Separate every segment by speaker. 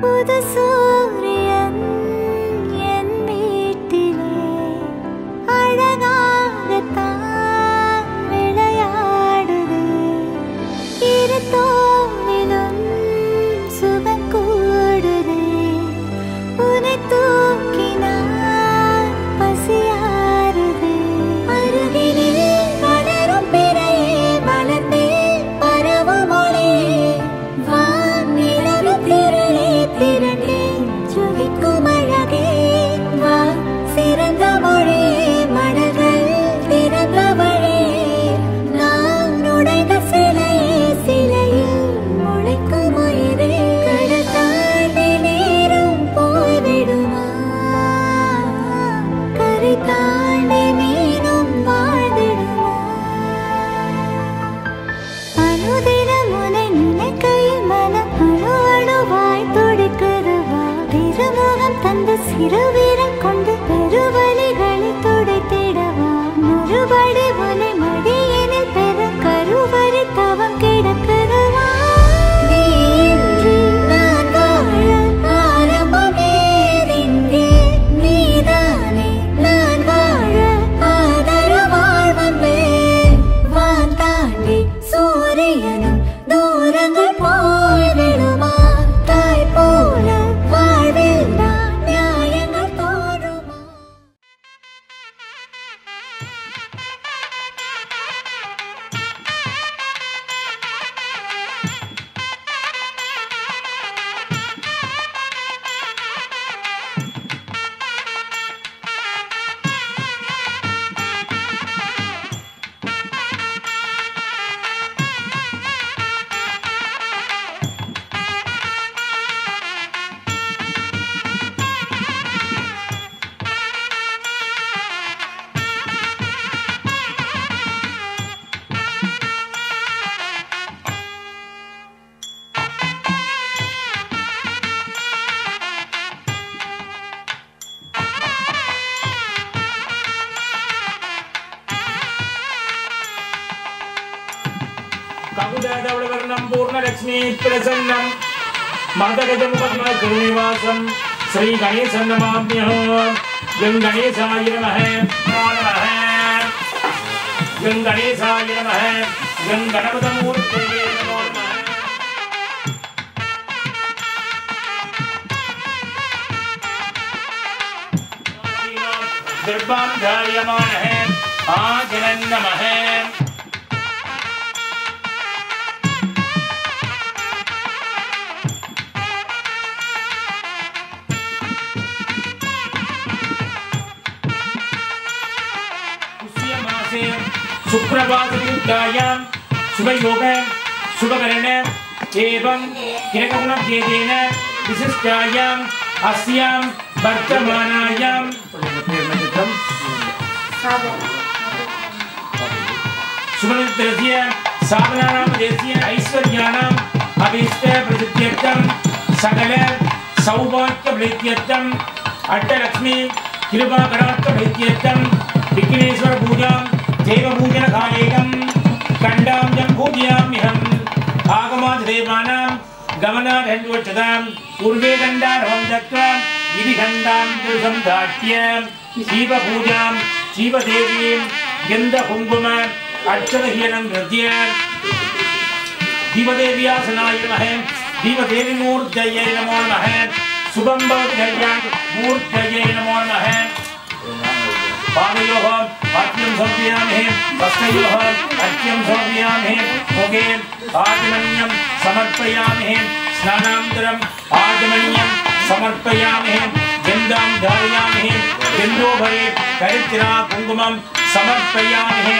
Speaker 1: புது சூரியன் என் வீட்டிலே அழகாகத்தான் விளையாடுது. இரு தோளிலும் சுகம் கூடுது. உன்னை தூக்கினான் பசியாறுது. அருகினில் வளரும் பிறையே வளர்ந்தே பரவும் ஒளியே வானிலவு திரளே திரண்டே ஜொலிக்கும் அழகே வா சிறந்த மொழியே மடல்கள் திறந்த வழியே நான் உடைந்த சிலையே சிலையில் முளைக்கும் உயிரே கடல் தாண்டி நேரம் போய்விடுமா கரை தாண்டி மீனும் வாழ்ந்திடுமா அனுதினம் உன்னை நினைக்கையில் மனம் அணு அணுவாய் துடிக்குதுவா திருமுகம் தந்த சிறு வீரன் கொண்டு பெருவலிகளை துடைத்திடவா மறுபடி உன்னை மடியினில் பெற கருவறை தவம் கிடக்குதுவா நீ இன்றி நான் வாழ ஆரம்பமே இங்கே நீதானே நான் வாழ ஆதர வாழ்வமே வான் தாண்டி சூரியனும் தூரங்கள் போய்விடுமா தாய் போல வாழ்வில் நான் நியாயங்கள் தோன்றுமா.
Speaker 2: ककुदवलवर्णं पूर्णलक्ष्मी प्रसन्नं मदगजमुपद्मकृनिवासं श्रीगणेशं नमाम्यहं गणेशाय नमः नमः गणेशाय नमः गणपतमूर्तये नमो नमः दर्भां धार्यमानः आजनं नमः शुक्रवासयुक्तायां शुभयोगे शुभकरणे एवं किरकगुणभेदेन विशिष्टायाम् अस्यां वर्तमानायां शुभनित्यस्य साधनानां देशीय ऐश्वर्याणाम् अभीष्टप्रसिद्ध्यर्थं सकल सौभाग्यप्रीत्यर्थम् अष्टलक्ष्मी कृपाकरार्थप्रीत्यर्थं विघ्नेश्वर पूजां देवपूजन कालेकं खण्डां पूजयाम्यहम् आगमादिदेवानां गमनादण्डवच्छतां पूर्वे खण्डारवं दत्त्वा इति खण्डां संधाट्य शिवपूजां शिवदेवीं गन्धकुङ्कुम अर्चनहीनं कृत्य दीपदेव्यासनाय नमः दीपदेवीमूर्तये नमो नमः शुभं भवति कल्याणमूर्तये नमो नमः पादयोः अर्घ्यं समर्पयामि हस्तयोः अर्घ्यं समर्पयामि मुखे आचमनीयं समर्पयामि स्नानानन्तरम् आचमनीयं समर्पयामि गन्धां धारयामि गन्धोभरे करित्रा कुङ्कुमं समर्पयामि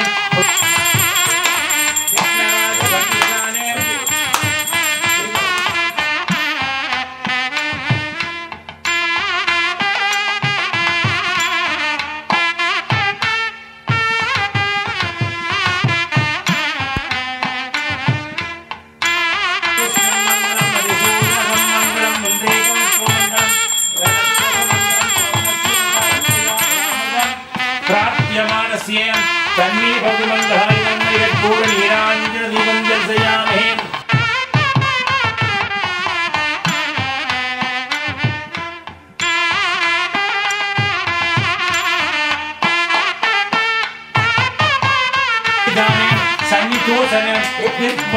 Speaker 2: तन्मे भगवन्ताय नमः यत्पूर्णीराञ्जनदीपं दर्शयामहे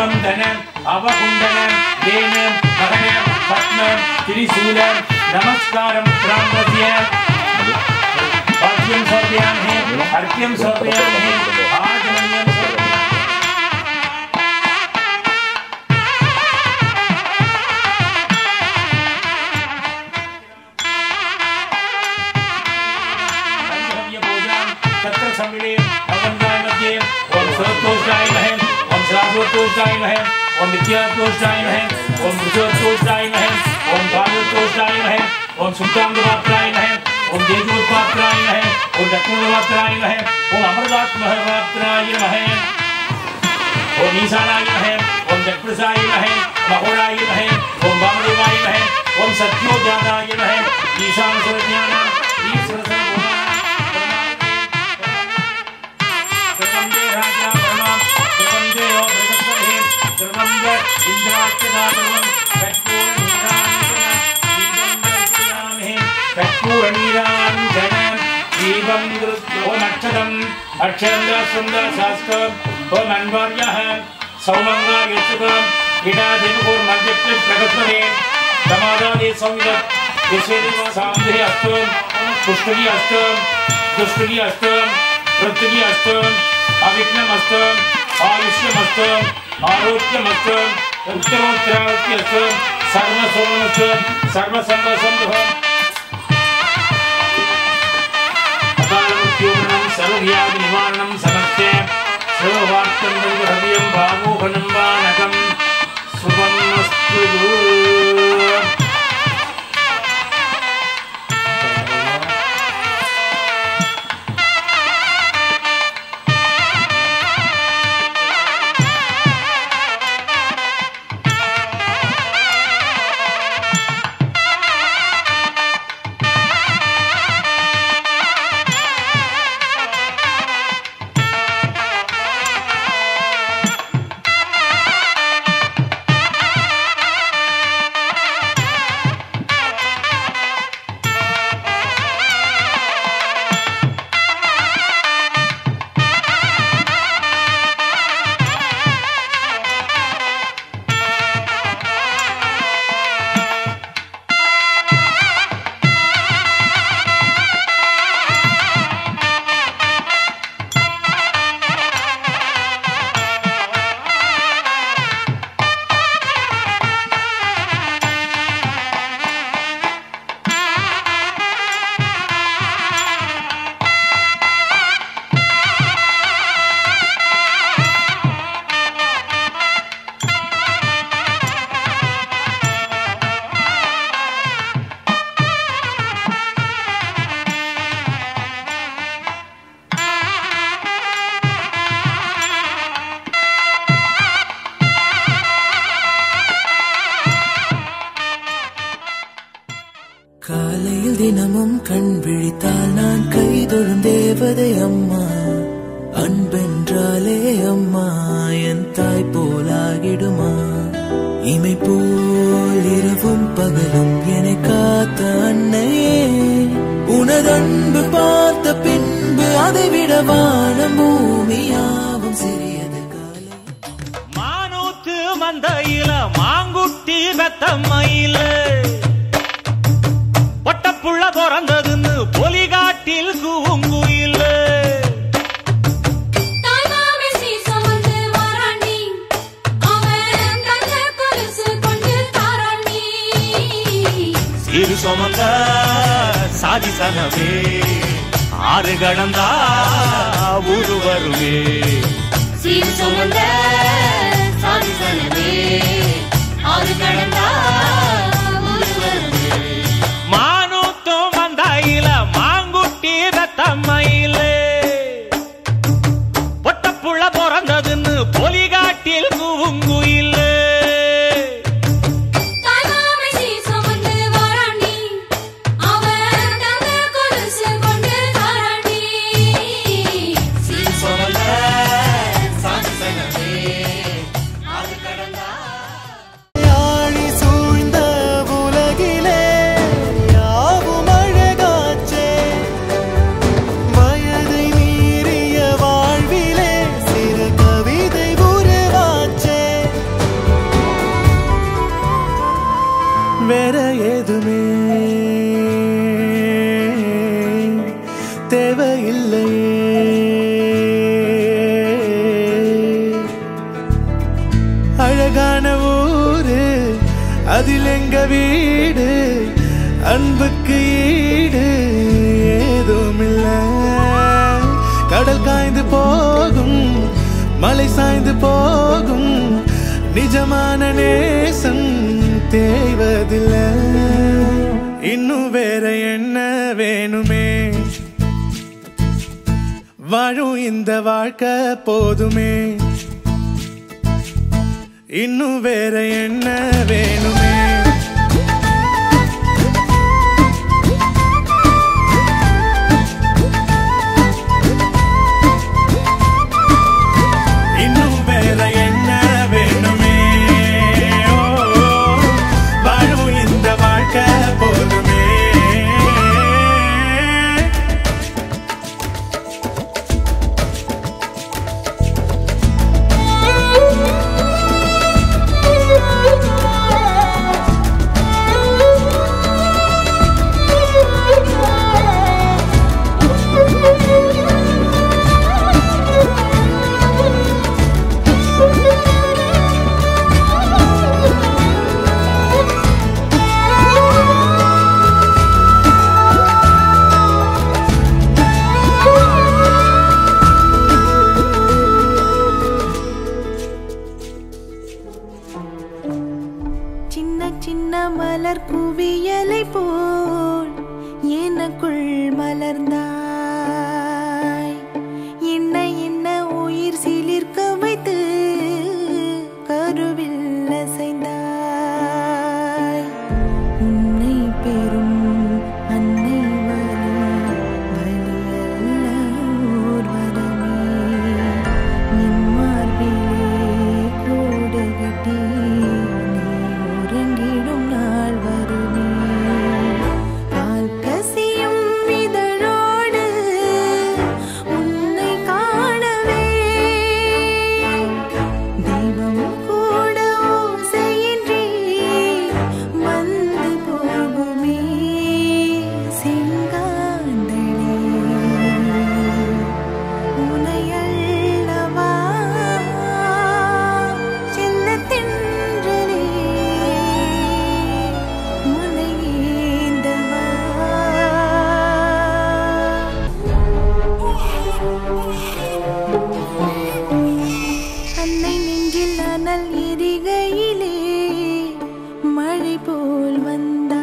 Speaker 2: பத்மம் தனம் அவகுண்டனம் தேனம் மகனம் பத்மம் திரிசூலம் நமஸ்காரம் பிராமத்திய अर्घ्यं समर्पयामि अर्घ्यं समर्पयामि आचमनीयं पूजां तत्र सम्मिले अवन्दाय मध्ये ओम सर्वतोषाय नमः ओम सर्वतोषाय नमः ओम विद्यातोषाय नमः ओम मृत्योतोषाय नमः ओम भागवतोषाय नमः ओम सुक्तांगवात्राय नमः ओम देवोत्पात्राय नमः ओम दक्षिणवात्राय नमः ओम अमृतात्मवात्राय नमः ओम ईशानाय नमः ओम जगप्रसाय नमः महोराय नमः ओम वामदेवाय नमः ओम सत्योजाताय नमः ईशान सर्वज्ञानां ईश्वर सर्वं देहाजा परमां सर्वं देहो भृगस्पतिः सर्वं च इन्द्राक्षदातमं कर्पूरनीराञ्जनं दीपं ओम अक्षरम् अक्षरं ओम अन्वार्यः सौमङ्गार्यस्तुकम् इडादेवोर्मध्यक्षे प्रगस्पते समादादे संविदत् विश्वेदेव साम्भे अस्तम् पुष्टगी अस्तम् दुष्टगी अस्तम् पृथ्वी अस्तम् अविघ्नम् अस्तम् आयुष्यम् अस्तम् आरोग्यम् अस्तम् उत्तरोत्तरावृत्ति अस्तम् सर्वसोमनस्तम् सर्वसम्भवम् अकालमृत्योर्णं सर्वव्याधि निवारणं समस्ते सर्ववाक्यं हृदयं भावोहनं वानकं शुभमस्तु
Speaker 3: காலையில் தினமும் கண் விழித்தால் நான் கைதொழும் தேவதை அம்மா, அன்பென்றாலே அம்மா என் தாய் போலாகிடுமா. இமை போல் இரவும் பகலும் என்னை காத்த அன்னையே, உனதன்பு பார்த்த பின்பு அதை விட வானம் பூமியாவும் சிறியது. காலை
Speaker 4: மானூத்து மந்தையில மாங்குட்டி வெத்தம்மையில ஒட்டப்புள்ள பிறந்ததுன்னு பொலிகாட்டில் கூங்குயில சீரு சுமந்த சாதி சனவே ஆறு கடந்தா ஊரு வருவே.
Speaker 5: சீரு சுமந்த சாதி சனவே ஆறு கடந்தா ஊரு வருவே.
Speaker 4: மானூத்தும் மந்தாயில மாங்குட்டி ரத்தம்மையில ஒட்டப்புள்ள பிறந்ததுன்னு பொலிகாட்டில் கூங்குயில
Speaker 5: கடந்த
Speaker 3: அழகான ஊரு அதில் எங்க வீடு அன்புக்கு ஈடு ஏதும் இல்ல கடல் காய்ந்து போகும் மலை சாய்ந்து போகும் நிஜமான நேசம் தேய்வதில்லை இன்னும் வேற என்ன வேணுமே வாழும் இந்த வாழ்க்கை போதுமே இன்னும் வேற என்ன வேணுமே இன்னும் வேற என்ன வேணுமே வாழும் இந்த வாழ்க்கை போதுமே
Speaker 1: மலர் குவியலை போல் எனக்குள் மலர்ந்தாய் என்ன என்ன உயிர் சிலிர்க்க வைத்து கருவில் அசைந்தாய் உன்னை பெறும் அன்னை வலியல்ல ஓர் வரமே என் மார்பிலே கூடு கட்டி உறங்கிடும் நாள் வருமே பால் கசியும் இதழோடு உன்னை காணவே தெய்வம் கூட ஓசையின்றி வந்து போகுமே செங்காந்தளே உனையல்லவா செல்லத்தென்றலே முனையேந்தவா அன்னை நெஞ்சில் அனல் எரிகையிலே மழை போல் வந்தாய்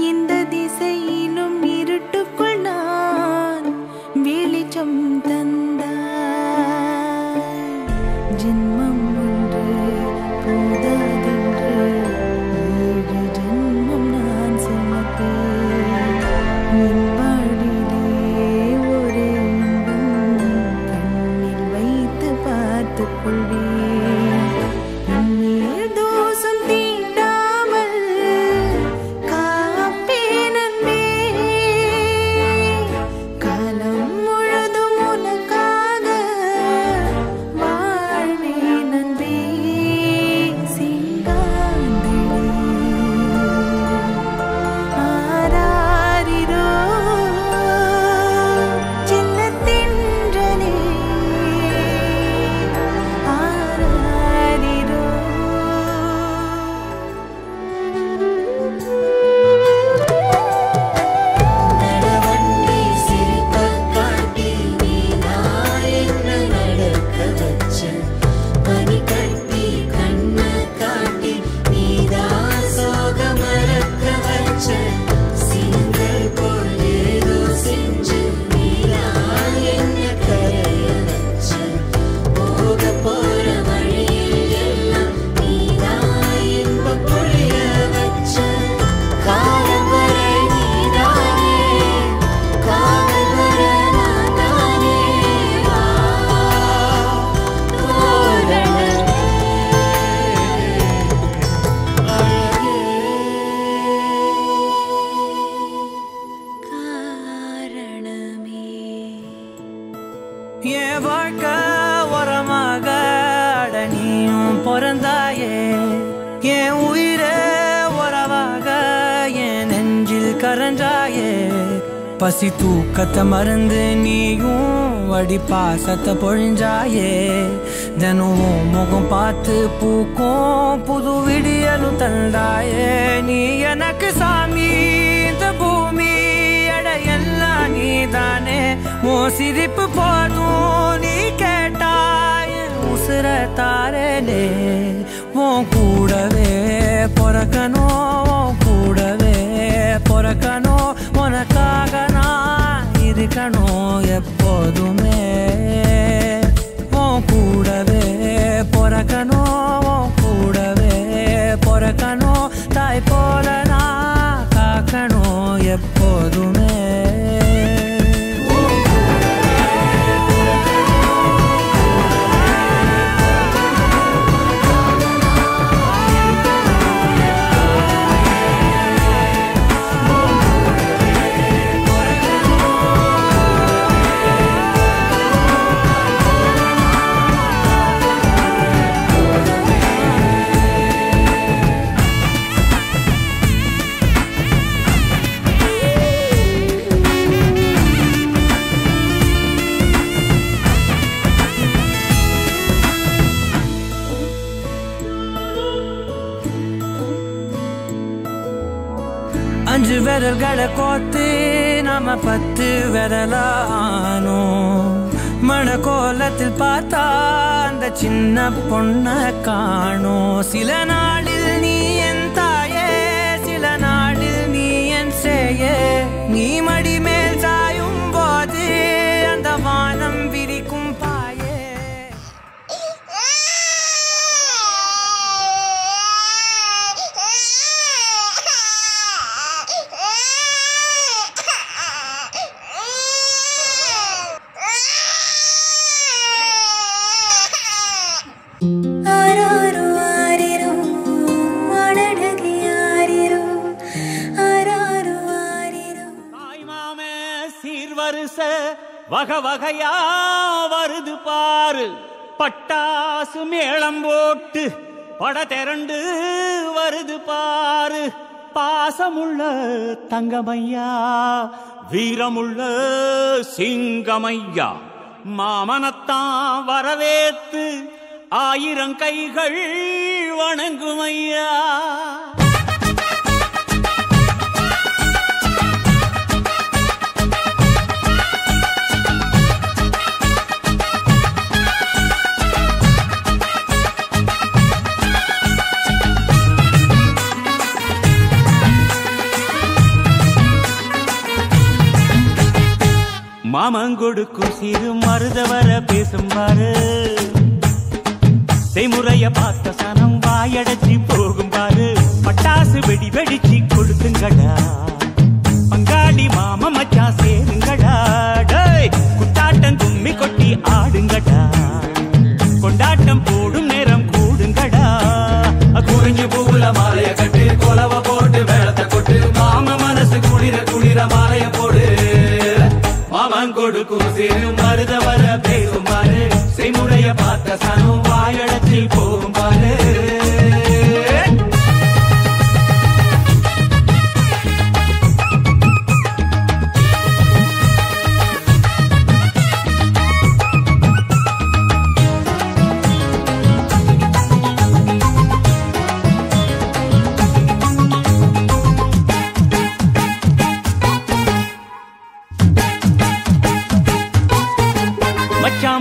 Speaker 1: இந்த திசையிலும் இருட்டுக்குள் நான் வெளிச்சம் தந்தாய் ஜென்மம் ஒன்று போதாதென்று 7 ஜென்மம் நான் சுமப்பேன் என் வாழ்விலே ஒரு இன்பம் கண்ணில் வைத்து பார்த்துக் கொள்வேன் உன்மேல் தோஷம் தீண்டாமல் காப்பேன் அன்பே காலம் முழுதும் உனக்காக வாழ்வேன் அன்பே செங்காந்தளே ஆராரிரோ செல்லத்தென்றலே ஆராரிரோ
Speaker 5: நடவண்டி சிரிப்பக் காட்டி நீதான் என்ன நடக்க வச்ச பனி கட்டி கண்ண காட்டி நீதான் சோக மறக்க வச்ச சிங்கள் போல் ஏதோ செஞ்சு நீதான் என்ன கரைய வச்ச போக போற வழியில் எல்லாம் நீதான் இன்பப் பொழிய வச்ச காலம் வரை நீதானே காவல் வர நான் தானே வா தோரணமே காரணமே
Speaker 3: என் வாழ்க்கை உரமாக அட நீயும் பிறந்தாயே என் உயிரே உறவாக என் நெஞ்சில் கரஞ்சாயே பசி தூக்கத்தை மறந்து நீயும் அடி பாசத்தை பொழிஞ்சாயே தினம் முகம் பார்த்து பூக்கும் புது விடியலும் தந்தாயே நீ எனக்கு சாமி இந்த பூமி எல்லாம் நீ தானே மோ சிரிப்பு போதும் நீ கேட்டாய் உசுர தாரனே உன் கூடவே பொறக்கணும் கூடவே பொறக்கணும் உனக்காக நான் இருக்கணும் எப்போதுமே உன் கூடவே பொறக்கணும் கூடவே பொறக்கணும் தாய் போல நான் காக்கணும் எப்போதுமே அஞ்சு விரல்களை கோத்து நாம 10 விரலானோ மணக்கோலத்தில் பார்த்தா அந்த சின்ன பொண்ண காணோம் சில நாளில் நீ என் தாயே சில நாளில் நீ என் சேயே நீ மடி மேல் சாயும் போது அந்த வானம் விரிக்கும் பாயே
Speaker 4: வக வகையா வருது பாரு பட்டாசு மேளம் போட்டு பட திரண்டு வருது பாரு பாசமுள்ள தங்கமையா வீரமுள்ள சிங்கமையா மாமனத்தான் வரவேத்து 1000 கைகள் வணங்குமையா மாமங்கொடுக்கும் சிறு மருதவர பேசும் பாரு செய்முறைய பார்த்த சனம் வாயடைச்சி போகும் பாரு பட்டாசு வெடி வெடிச்சு கொடுத்துங்கடா பங்காளி மாம மச்சா சேருங்கடா குத்தாட்டம் கும்மி கொட்டி ஆடுங்கடா கொண்டாட்டம் போடும் நேரம் கூடுங்கடா குறிஞ்சி பூவுல மாலைய கட்டு கொலவ போட்டு வேளத்தை கொட்டு மாம மனசு குளிர குளிர மாலைய போடு மாமங்கொடுக்கும் சிறு மருதவர பேசும் பாரு செய்முறைய பார்த்த சனம் வாயடைச்சி போகும் பாரு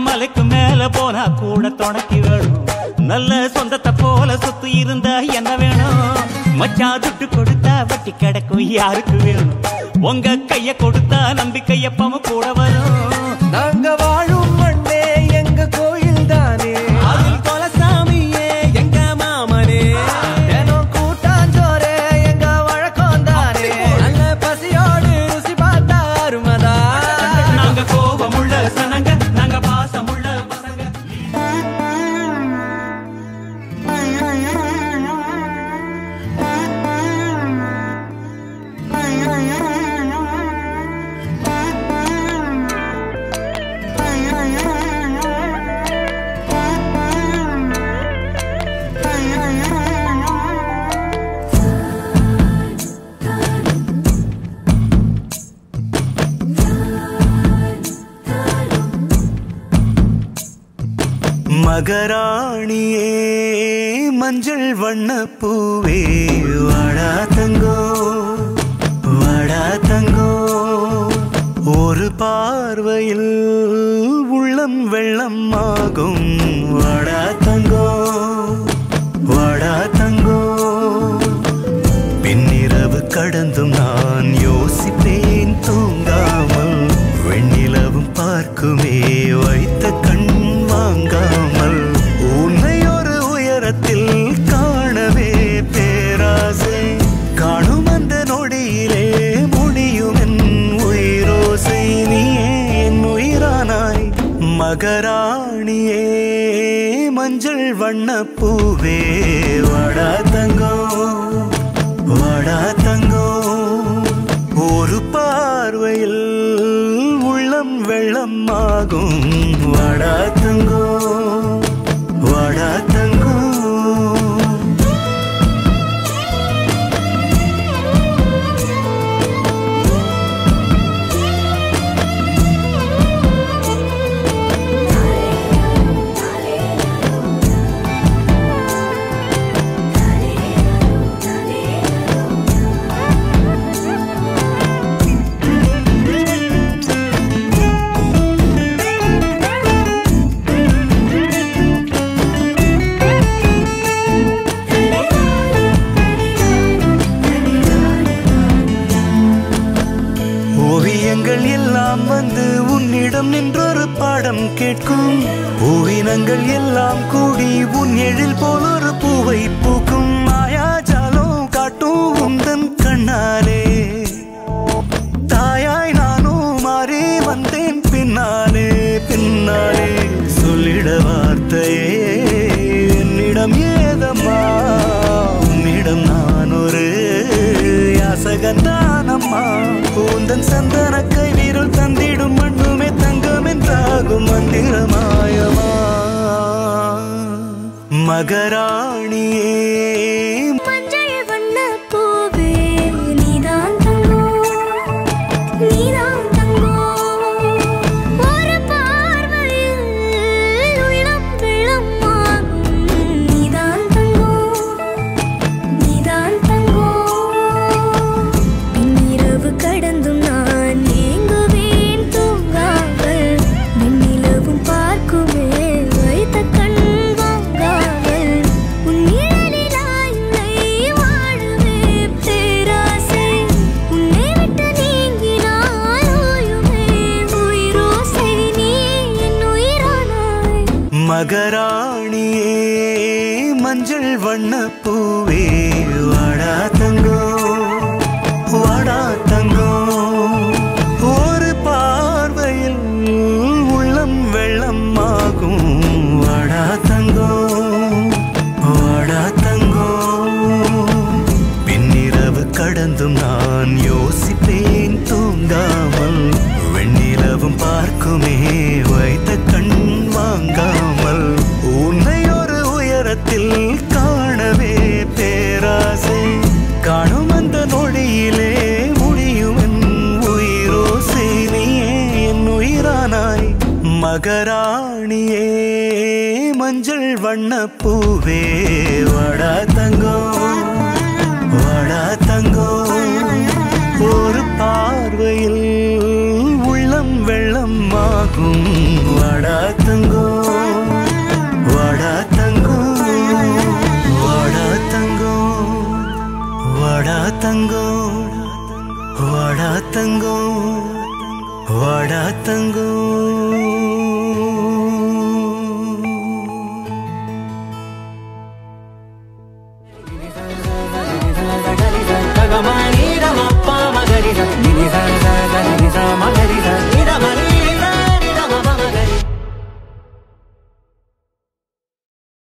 Speaker 4: மலைக்கு மேல போனா கூட துணைக்கு வேணும் நல்ல சொந்தத்தை போல சுத்தி இருந்தா என்ன வேணும் மச்சா துட்டு கொடுத்தா வட்டி கிடக்கும் யாருக்கு வேணும் உங்க கைய கொடுத்தா நம்பிக்கையப்பம கூட வரும்
Speaker 3: நாங்க வாழும் மண்ணே எங்க கோயில் தானே அதில் கொலசாமியே எங்க மாமனே தினம் கூட்டாஞ்சோரே எங்க வழக்கம் தானே நல்ல பசியோடு ருசி பார்த்தா அருமதா
Speaker 4: நாங்க கோபமுள்ள சனங்க நாங்க பாசமுள்ள பசங்க
Speaker 3: மகராணியே மஞ்சள் வண்ண பூவே வாடா தங்கோ வாடா தங்கோ ஒரு பார்வையில் உள்ளம் வெள்ளம் ஆகும் வாடா தங்கோ வாடா தங்கோ பின்னிரவு கடந்தும் நான் யோசிப்பேன் தூங்காமல் வெண்ணிலவும் பார்க்குமே வைத்த கண் வாங்காமல் உன்னை ஒரு உயரத்தில் காணவே பேராசை காணும் அந்த நொடியிலே முடியும் என் உயிரோசை நீயே என் உயிரானாய் மகராணியே மஞ்சள் வண்ண பூவே வாடா தங்கோ வாடா தங்கோ ஒரு பார்வையில் உள்ளம் வெள்ளம் ஆகும் வாடா தங்கோ வாடா தங்கோ ஓவியங்கள் எல்லாம் வந்து உன்னிடம் நின்றொரு பாடம் கேட்கும் பூவினங்கள் எல்லாம் கூடி உன் எழில் போல் ஒரு பூவை பூக்கும் மாயாஜாலம் காட்டும் உந்தன் கண்ணாலே தாயாய் நானும் மாறி வந்தேன் பின்னாலே பின்னாலே சொல்லிட வார்த்தையே என்னிடம் ஏதம்மா உன்னிடம் நான் ஒரு யாசகந்தானம்மா பூந்தன் சந்தன கை வீரல் தந்திடும் மண்ணுமே தங்கம் என்றாகும் மந்திரமாயமா மகராணியே
Speaker 5: மஞ்சள் வண்ண பூவே நீதான் தங்கோ நீதான் தங்கோ ஒரு பார்வையில் உள்ளம் வெள்ளம் ஆகும் நீதான் தங்கோ நீதான் தங்கோ பின்னிரவு கடந்தும் நான் ஏங்குவேன் தூங்காமல் வெண்ணிலவும் பார்க்குமே வைத்த கண் வாங்காமல் உன் நிழலிலாய் உன்னை வாழுவே பேராசை உன்னை விட்டு நீங்கினால் ஓயுமே உயிரோசை நீ என் உயிரானாய்
Speaker 3: மகராணியே மஞ்சள் வண்ண பூவே வாடா தங்கோ வாடா தங்கோ ஒரு பார்வையில் உள்ளம் வெள்ளம் ஆகும் வாடா தங்கோ வாடா தங்கோ பின்னிரவு கடந்தும் நான் யோசிப்பேன் தூங்காமல் வெண்ணிலவும் பார்க்குமே வைத்த கண் வாங்காமல் உன்னை ஒரு உயரத்தில் காணவே பேராசை காணும் அந்த நொடியிலே முடியும் என் உயிரோசை நீயே என் உயிரானாய் மகராணியே மஞ்சள் வண்ண பூவே வாடா தங்கோ வாடா தங்கோ ஒரு பார்வையில் உள்ளம் வெள்ளம் ஆகும் வாடா தங்கோ வாடா தங்கோ வாடா தங்கோ வாடா தங்கோ வாடா தங்கோ வாடா தங்கோ